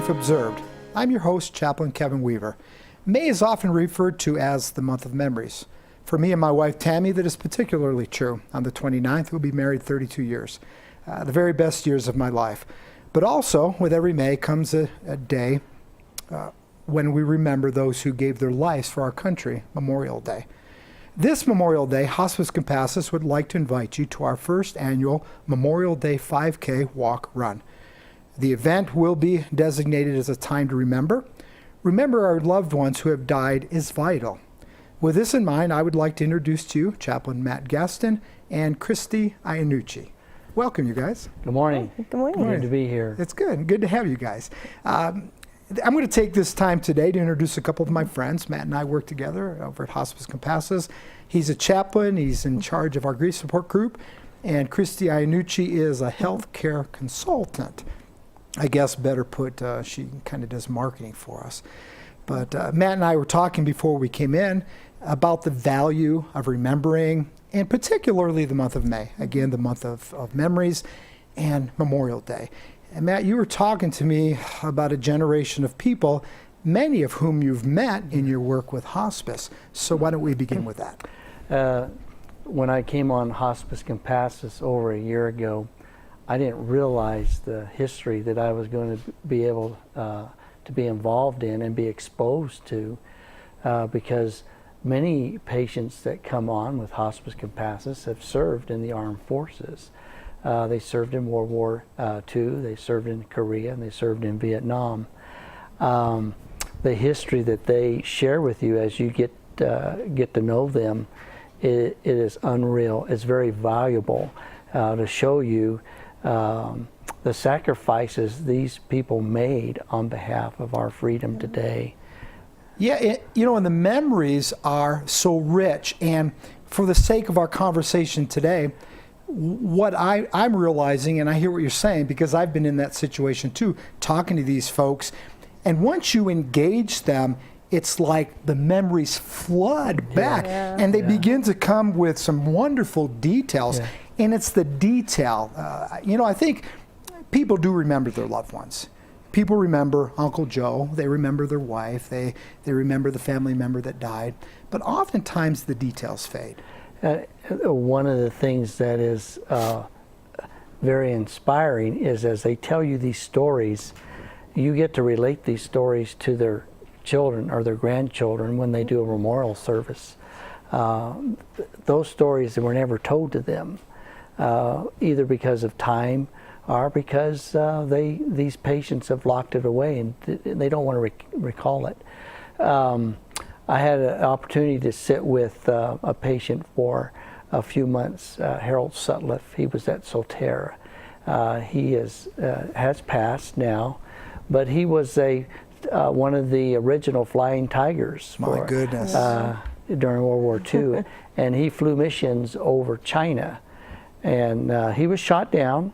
Life Observed. I'm your host, Chaplain Kevin Weaver. May is often referred to as the month of memories. For me and my wife, Tammy, that is particularly true. On the 29th, we'll be married 32 years. The very best years of my life. But also, with every May comes a day when we remember those who gave their lives for our country, Memorial Day. This Memorial Day, Hospice Compasses would like to invite you to our first annual Memorial Day 5K Walk Run. The event will be designated as a time to remember. Remember our loved ones who have died is vital. With this in mind, I would like to introduce to you Chaplain Matt Gaston and Christy Iannucci. Welcome, you guys. Good morning. Good morning. Good to be here. It's good. Good to have you guys. I'm going to take this time today to introduce a couple of my friends. Matt and I work together over at Hospice Compasses. He's a chaplain. He's in charge of our grief support group. And Christy Iannucci is a healthcare consultant. I guess better put, she kind of does marketing for us. But Matt and I were talking before we came in about the value of remembering, and particularly the month of May. Again, the month of memories and Memorial Day. And Matt, you were talking to me about a generation of people, many of whom you've met in your work with hospice. So why don't we begin with that? When I came on Hospice Compasses over a year ago, I didn't realize the history that I was going to be able to be involved in and be exposed to, because many patients that come on with Hospice Compasses have served in the armed forces. They served in World War II, they served in Korea, and they served in Vietnam. The history that they share with you as you get to know them, it is unreal. It's very valuable to show you the sacrifices these people made on behalf of our freedom today. Yeah, and the memories are so rich. And for the sake of our conversation today, what I'm realizing, and I hear what you're saying because I've been in that situation too, talking to these folks, and once you engage them, it's like the memories flood back, and they begin to come with some wonderful details. Yeah. And it's the detail. I think people do remember their loved ones. People remember Uncle Joe. They remember their wife. They remember the family member that died. But oftentimes the details fade. One of the things that is very inspiring is as they tell you these stories, you get to relate these stories to their children or their grandchildren when they do a memorial service. Those stories that were never told to them, either because of time or because these patients have locked it away and they don't want to recall it. I had an opportunity to sit with a patient for a few months, Harold Sutliff. He was at Solterra. He has passed now, but he was one of the original Flying Tigers. My goodness. During World War II, and he flew missions over China, and he was shot down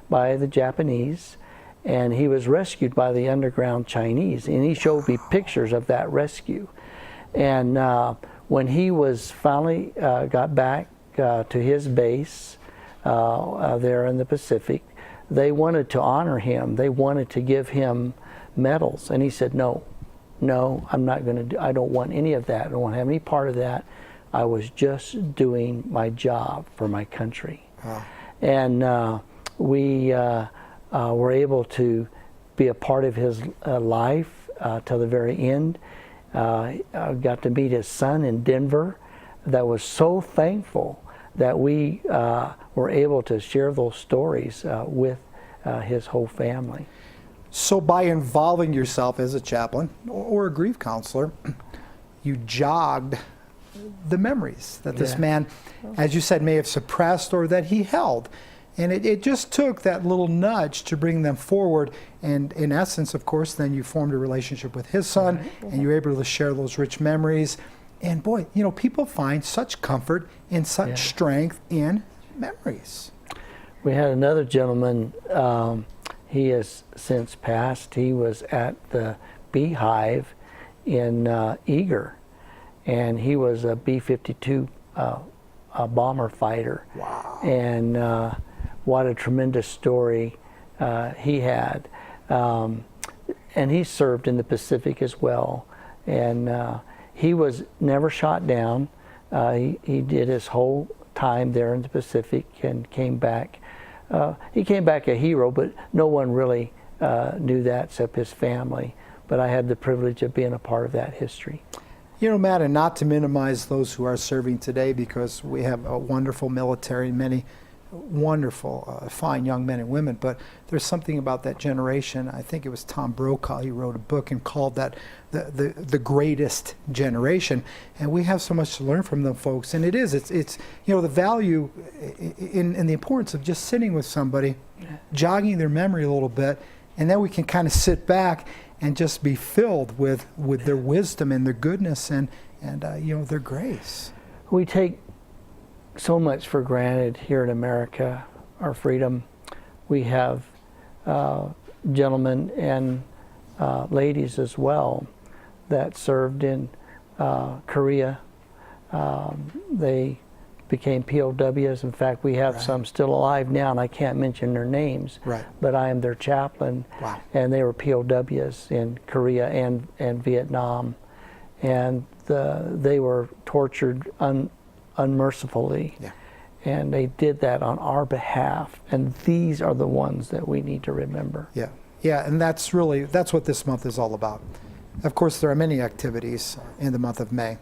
by the Japanese, and he was rescued by the underground Chinese, and he showed me pictures of that rescue. And when he was finally got back to his base there in the Pacific, they wanted to honor him. They wanted to give him medals, and he said, no, I'm not going to I don't want any of that. I don't want to have any part of that. I was just doing my job for my country. Wow. And we were able to be a part of his life till the very end. I got to meet his son in Denver. That was so thankful that we were able to share those stories with his whole family. So by involving yourself as a chaplain or a grief counselor, you jogged the memories that this man, as you said, may have suppressed or that he held. And it just took that little nudge to bring them forward. And in essence, of course, then you formed a relationship with his son, and you were able to share those rich memories. And boy, people find such comfort and such strength in memories. We had another gentleman, he has since passed. He was at the Beehive in Eager, and he was a B-52 bomber fighter. Wow. And what a tremendous story he had. and he served in the Pacific as well. And he was never shot down. He did his whole time there in the Pacific and came back. He came back a hero, but no one really knew that except his family. But I had the privilege of being a part of that history. You know, Matt, and not to minimize those who are serving today, because we have a wonderful military, many wonderful, fine young men and women, but there's something about that generation. I think it was Tom Brokaw, he wrote a book and called that the greatest generation, and we have so much to learn from them folks. And it's you know, the value in the importance of just sitting with somebody, jogging their memory a little bit, and then we can kind of sit back and just be filled with their wisdom and their goodness and you know, their grace. We take so much for granted here in America, our freedom. We have gentlemen and ladies as well that served in Korea. They became POWs. In fact, we have some still alive now, and I can't mention their names, but I am their chaplain. Wow. And they were POWs in Korea and Vietnam. And they were tortured unmercifully. Yeah. And they did that on our behalf. And these are the ones that we need to remember. Yeah. Yeah, and that's what this month is all about. Of course, there are many activities in the month of May.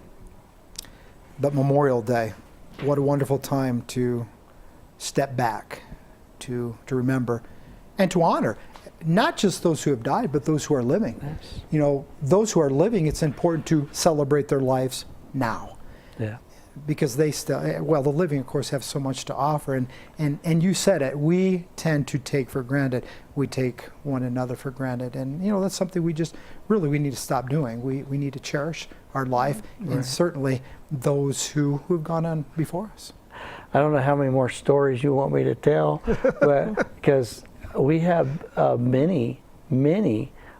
But Memorial Day, what a wonderful time to step back, to remember, and to honor not just those who have died, but those who are living. Yes. You know, those who are living, it's important to celebrate their lives now. Yeah. Because they still, well, the living, of course, have so much to offer. And you said it, we tend to take for granted. We take one another for granted. And, you know, that's something we need to stop doing. We need to cherish our life, and certainly those who've gone on before us. I don't know how many more stories you want me to tell, but because we have many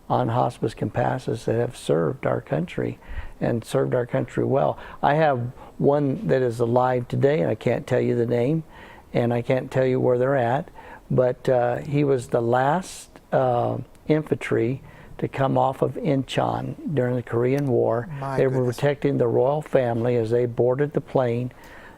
on hospice compasses that have served our country and served our country well. I have one that is alive today, and I can't tell you the name, and I can't tell you where they're at, but he was the last infantry to come off of Incheon during the Korean War. They were protecting the royal family as they boarded the plane.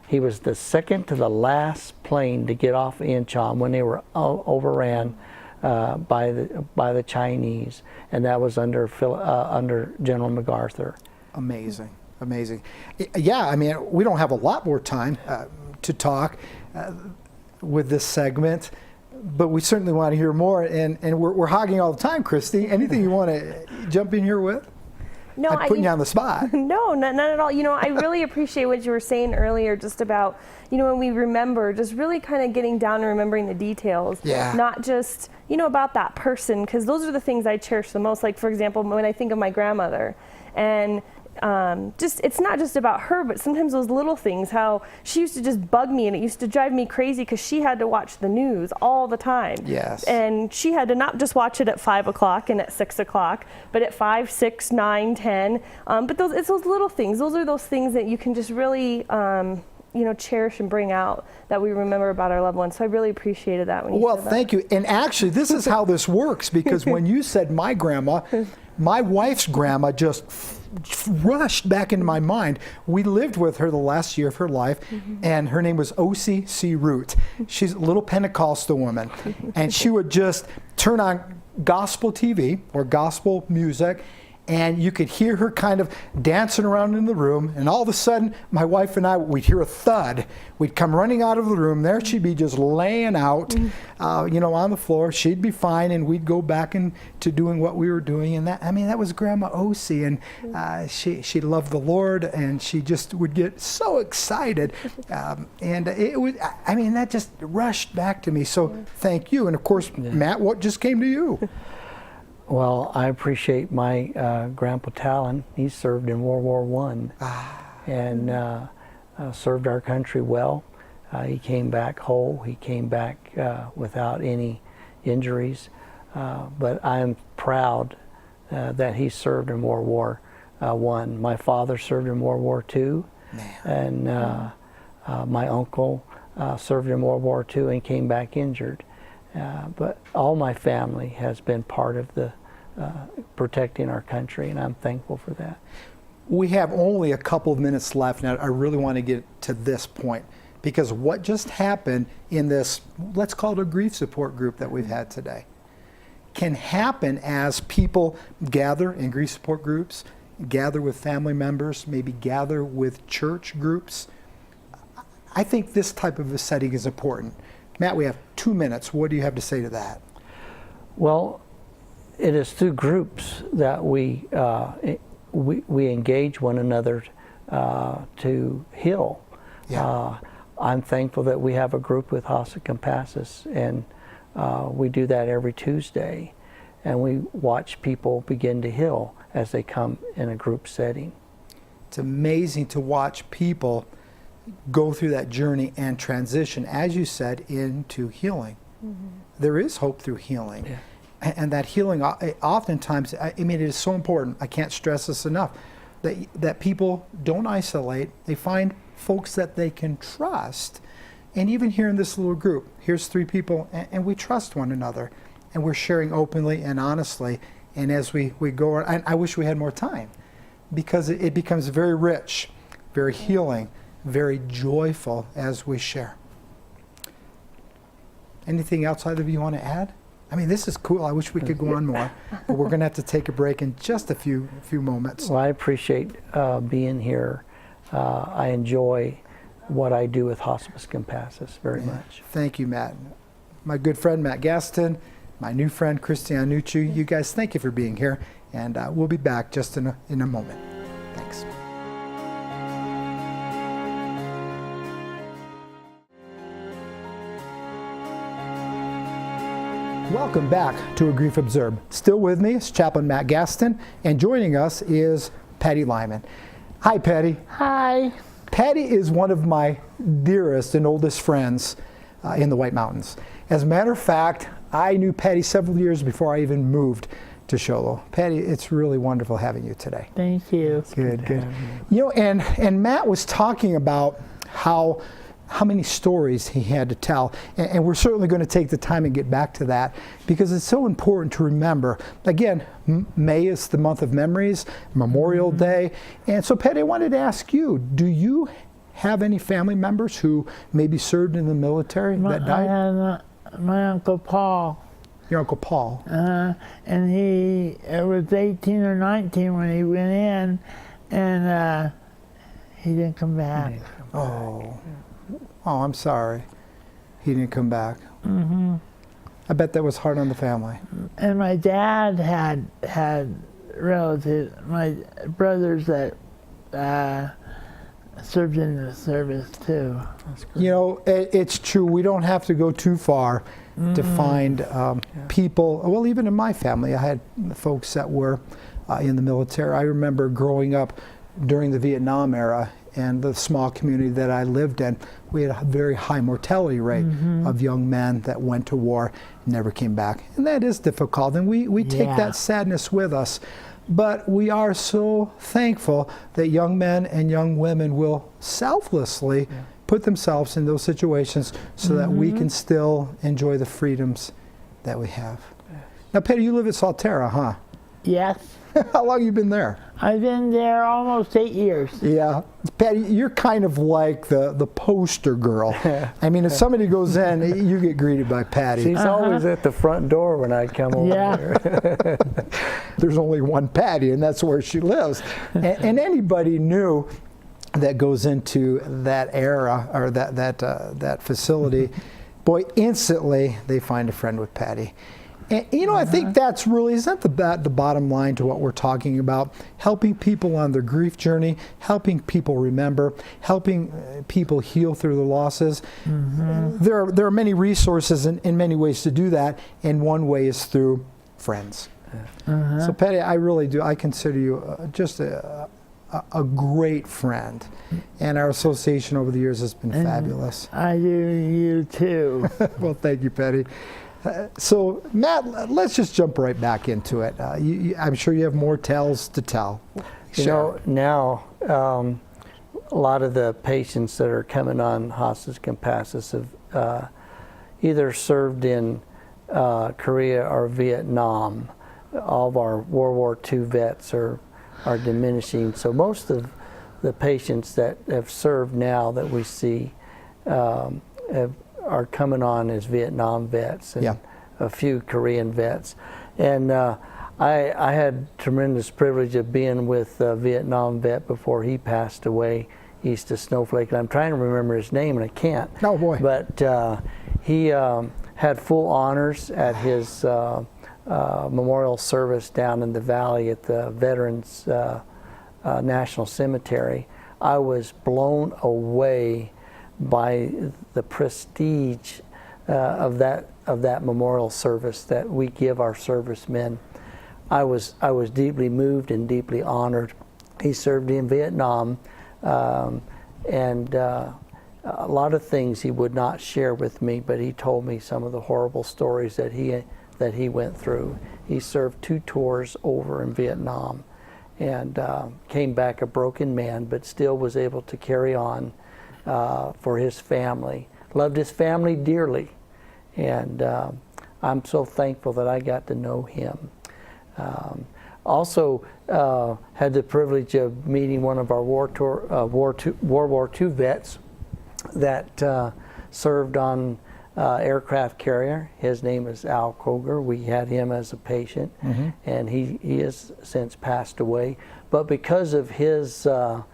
He was the second to the last plane to get off Incheon when they were overran by the Chinese, and that was under General MacArthur. Amazing, amazing. Yeah, I mean, we don't have a lot more time to talk with this segment, but we certainly want to hear more, and we're hogging all the time. Christy, anything you want to jump in here with? No, I'm putting you on the spot. No, not at all. You know, I really appreciate what you were saying earlier, just about, you know, when we remember, just really kind of getting down and remembering the details. Yeah. Not just, you know, about that person, because those are the things I cherish the most. Like, for example, when I think of my grandmother, and it's not just about her, but sometimes those little things, how she used to just bug me, and it used to drive me crazy because she had to watch the news all the time. Yes. And she had to not just watch it at 5 o'clock and at 6 o'clock, but at 5, 6, 9, 10. But it's those little things. Those are those things that you can just really, you know, cherish and bring out, that we remember about our loved ones. So I really appreciated that when you said that. Well, thank you. And actually, this is how this works, because when you said my grandma, my wife's grandma just rushed back into my mind. We lived with her the last year of her life, and her name was O.C.C. Root. She's a little Pentecostal woman, and she would just turn on gospel TV or gospel music, and you could hear her kind of dancing around in the room, and all of a sudden, my wife and I, we'd hear a thud. We'd come running out of the room. There she'd be just laying out, you know, on the floor. She'd be fine, and we'd go back into doing what we were doing. And that, I mean, that was Grandma Osi, and she loved the Lord, and she just would get so excited. And it would, I mean, that just rushed back to me. So thank you. And of course, Matt, what just came to you? Well, I appreciate my Grandpa Talon. He served in World War I and served our country well. He came back whole. He came back without any injuries. But I am proud that he served in World War I. My father served in World War II. And my uncle served in World War II and came back injured. But all my family has been part of the protecting our country, and I'm thankful for that. We have only a couple of minutes left, and I really want to get to this point, because what just happened in this, let's call it a grief support group that we've had today, can happen as people gather in grief support groups, gather with family members, maybe gather with church groups. I think this type of a setting is important. Matt, we have 2 minutes. What do you have to say to that? Well, it is through groups that we engage one another to heal. Yeah. I'm thankful that we have a group with House of Compassus, and we do that every Tuesday, and we watch people begin to heal as they come in a group setting. It's amazing to watch people go through that journey and transition, as you said, into healing. Mm-hmm. There is hope through healing. Yeah. And that healing, oftentimes, I mean, it is so important. I can't stress this enough, that people don't isolate. They find folks that they can trust. And even here in this little group, here's 3 people, and we trust one another. And we're sharing openly and honestly. And as we go, I wish we had more time, because it becomes very rich, very healing, very joyful as we share. Anything else either of you want to add? I mean, this is cool. I wish we could go on more, but we're going to have to take a break in just a few moments. Well, I appreciate being here. I enjoy what I do with Hospice Compassus very much. Thank you, Matt. My good friend, Matt Gaston, my new friend, Christian Nucci, you guys, thank you for being here, and we'll be back just in a moment. Thanks. Welcome back to A Grief Observed. Still with me is Chaplain Matt Gaston, and joining us is Patty Lyman. Hi, Patty. Hi. Patty is one of my dearest and oldest friends in the White Mountains. As a matter of fact, I knew Patty several years before I even moved to Show Low. Patty, it's really wonderful having you today. Thank you. Good. You know, and Matt was talking about how many stories he had to tell, and we're certainly going to take the time and get back to that, because it's so important to remember. Again, May is the month of memories, Memorial Day, and so Patty, I wanted to ask you, do you have any family members who maybe served in the military that died? I had my Uncle Paul. Your Uncle Paul. And he was 18 or 19 when he went in, and he didn't come back. Oh, I'm sorry. He didn't come back. Mm-hmm. I bet that was hard on the family. And my dad had relatives, my brothers that served in the service too. You know, it's true. We don't have to go too far to find people. Well, even in my family, I had folks that were in the military. I remember growing up during the Vietnam era, and the small community that I lived in, we had a very high mortality rate of young men that went to war and never came back. And that is difficult, and we take that sadness with us. But we are so thankful that young men and young women will selflessly put themselves in those situations so that we can still enjoy the freedoms that we have. Now, Patty, you live at Salterra, huh? Yes. How long have you been there? I've been there almost 8 years. Yeah. Patty, you're kind of like the poster girl. I mean, if somebody goes in, you get greeted by Patty. She's always at the front door when I come over there. There's only one Patty, and that's where she lives. And anybody new that goes into that era or that facility, boy, instantly they find a friend with Patty. And, you know, I think that's really, isn't the bottom line to what we're talking about? Helping people on their grief journey, helping people remember, helping people heal through the losses. There are many resources in many ways to do that, and one way is through friends. So, Patty, I really do. I consider you just a great friend, and our association over the years has been fabulous. I do, you too. Well, thank you, Patty. So, Matt, let's just jump right back into it. I'm sure you have more tales to tell. You know, now a lot of the patients that are coming on Hospice Compassus have either served in Korea or Vietnam. all of our World War II vets are diminishing. So most of the patients that have served now that we see are coming on as Vietnam vets and Yeah. a few Korean vets. And I had tremendous privilege of being with a Vietnam vet before he passed away east of Snowflake. And I'm trying to remember his name and I can't. Oh boy. But he had full honors at his memorial service down in the valley at the Veterans National Cemetery. I was blown away by the prestige of that memorial service that we give our servicemen. I was deeply moved and deeply honored. He served in Vietnam, and a lot of things he would not share with me, but he told me some of the horrible stories that he went through. He served 2 tours over in Vietnam, and came back a broken man, but still was able to carry on for his family. Loved his family dearly, and I'm so thankful that I got to know him. Also had the privilege of meeting one of our World War II vets that served on aircraft carrier. His name is Al Koger. We had him as a patient, and he has since passed away. But because of his tour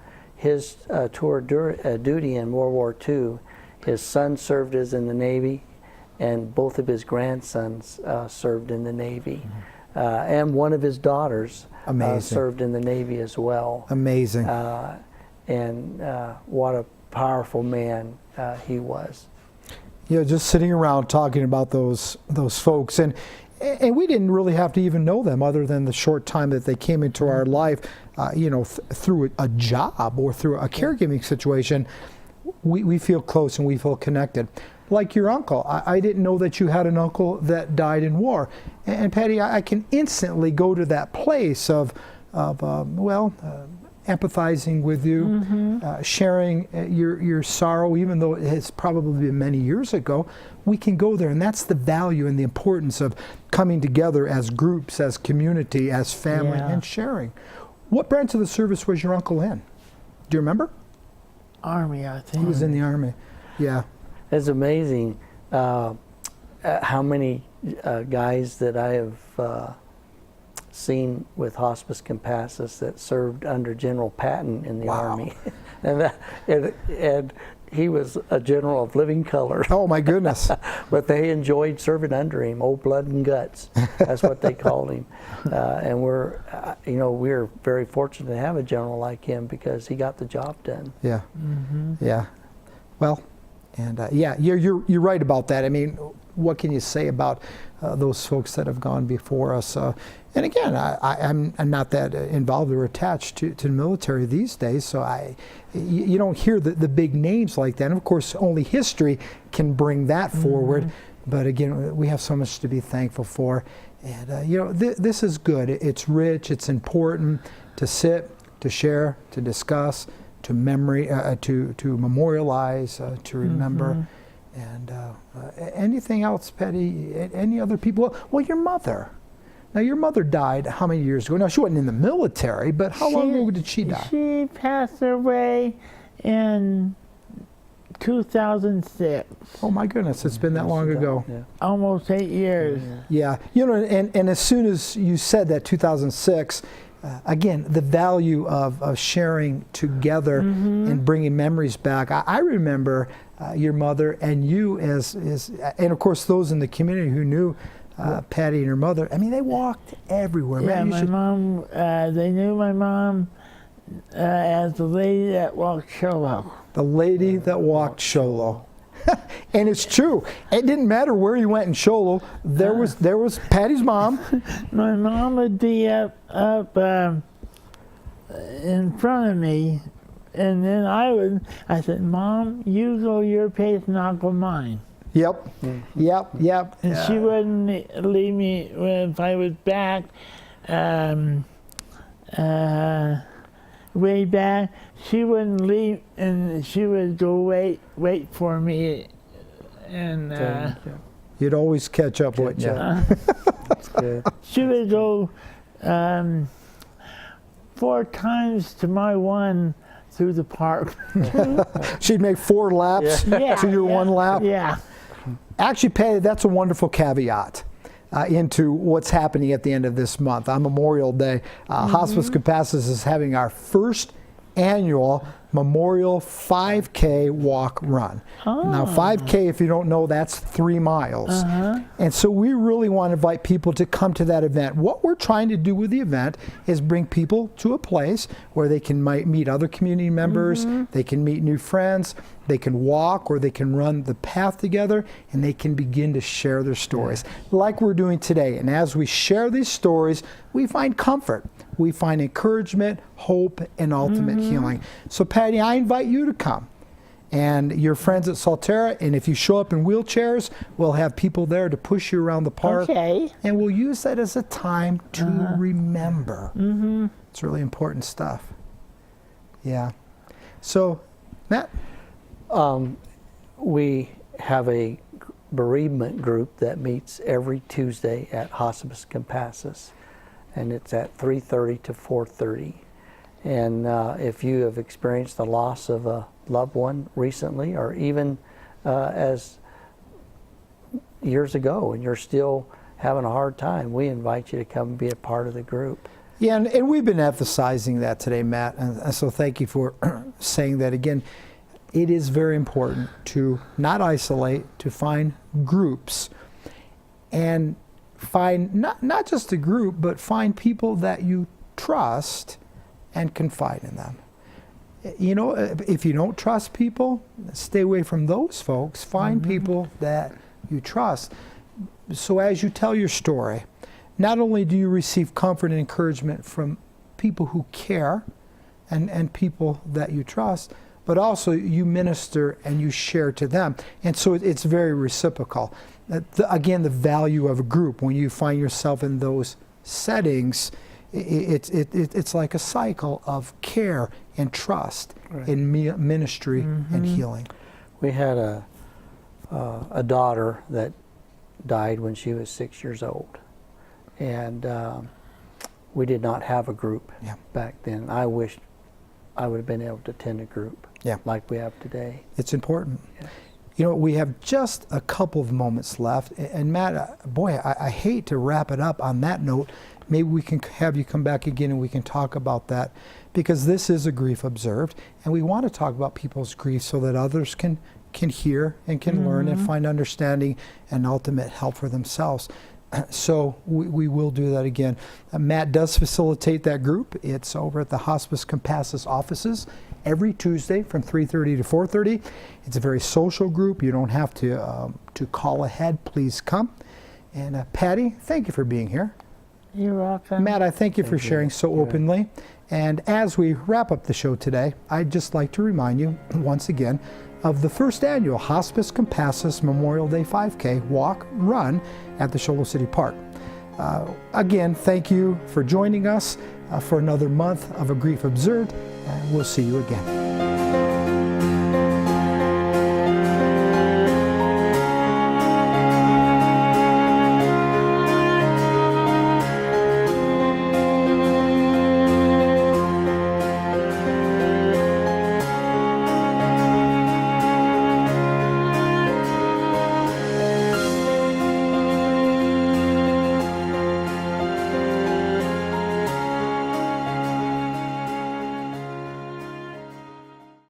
duty in World War II, his son served as in the Navy, and both of his grandsons served in the Navy. And one of his daughters served in the Navy as well. Amazing. And what a powerful man he was. You know, just sitting around talking about those folks, and we didn't really have to even know them other than the short time that they came into our life, you know, through a job or through a caregiving situation. We feel close and we feel connected. Like your uncle, I didn't know that you had an uncle that died in war. And Patty, I can instantly go to that place of empathizing with you, sharing your sorrow, even though it has probably been many years ago. We can go there, and that's the value and the importance of coming together as groups, as community, as family, and sharing. What branch of the service was your uncle in? Do you remember? Army, I think. He was in the Army, yeah. It's amazing how many guys that I have seen with hospice compasses that served under General Patton in the Army. and he was a general of living color. Oh my goodness. But they enjoyed serving under him, old blood and guts. That's what they called him. And we're very fortunate to have a general like him because he got the job done. Yeah, yeah. Well, and you're right about that. I mean, what can you say about those folks that have gone before us? And again, I'm not that involved or attached to the military these days, so you don't hear the big names like that. And of course, only history can bring that forward. But again, we have so much to be thankful for. And you know, this is good. It's rich. It's important to sit, to share, to discuss, to memorialize, to remember. And anything else, Patty? Any other people? Well, your mother. Now, your mother died how many years ago? Now, she wasn't in the military, but how long ago did she die? She passed away in 2006. Oh, my goodness, it's been that long ago. Yeah. Almost 8 years. Yeah, you know, and as soon as you said that, 2006, again, the value of sharing together and bringing memories back. I remember your mother and you as and of course those in the community who knew Patty and her mother. I mean, they walked everywhere. Yeah, my mom, they knew my mom as the lady that walked Sholo. The lady that walked Sholo. And it's true. It didn't matter where you went in Sholo. There was Patty's mom. My mom would be up in front of me, and then I said, "Mom, you go your pace and I'll go mine." Yep. Yep. And she wouldn't leave me if I was back, way back. She wouldn't leave, and she would go wait for me, and you'd always catch up, wouldn't you? That's good. She would go 4 times to my 1 through the park. She'd make 4 laps Yeah, to your 1 lap. Yeah. Actually, Patty, that's a wonderful caveat into what's happening at the end of this month. On Memorial Day, Hospice Compasses is having our first annual Memorial 5K walk run. Now 5K, if you don't know, that's 3 miles. And so we really want to invite people to come to that event. What we're trying to do with the event is bring people to a place where they can meet other community members, they can meet new friends, they can walk or they can run the path together, and they can begin to share their stories like we're doing today. And as we share these stories, we find comfort, we find encouragement, hope, and ultimate healing. So Patty, I invite you to come. And your friends at Salterra, and if you show up in wheelchairs, we'll have people there to push you around the park. Okay. And we'll use that as a time to remember. It's really important stuff. Yeah. So, Matt? We have a bereavement group that meets every Tuesday at Hospice Compasses, and it's at 3:30 to 4:30. And if you have experienced the loss of a loved one recently, or even as years ago, and you're still having a hard time, we invite you to come and be a part of the group. Yeah, and we've been emphasizing that today, Matt, and so thank you for saying that again. It is very important to not isolate, to find groups, and find not just a group, but find people that you trust and confide in them. You know, if you don't trust people, stay away from those folks. Find people that you trust. So as you tell your story, not only do you receive comfort and encouragement from people who care and people that you trust, but also you minister and you share to them. And so it's very reciprocal. Again, the value of a group, when you find yourself in those settings, it's like a cycle of care and trust in ministry and healing. We had a daughter that died when she was 6 years old, and we did not have a group back then. I wished I would have been able to attend a group like we have today. It's important. Yes. You know, we have just a couple of moments left, and Matt, boy, I hate to wrap it up on that note. Maybe we can have you come back again and we can talk about that, because this is a grief observed, and we want to talk about people's grief so that others can hear and can learn and find understanding and ultimate help for themselves. So we will do that again. Matt does facilitate that group. It's over at the Hospice Compasses offices every Tuesday from 3:30 to 4:30. It's a very social group. You don't have to call ahead. Please come. And Patty, thank you for being here. You're welcome. Matt, I thank you for sharing so openly. And as we wrap up the show today, I'd just like to remind you once again of the first annual Hospice Compasses Memorial Day 5K walk run at the Shoal City Park. Again, thank you for joining us for another month of A Grief Observed, and we'll see you again.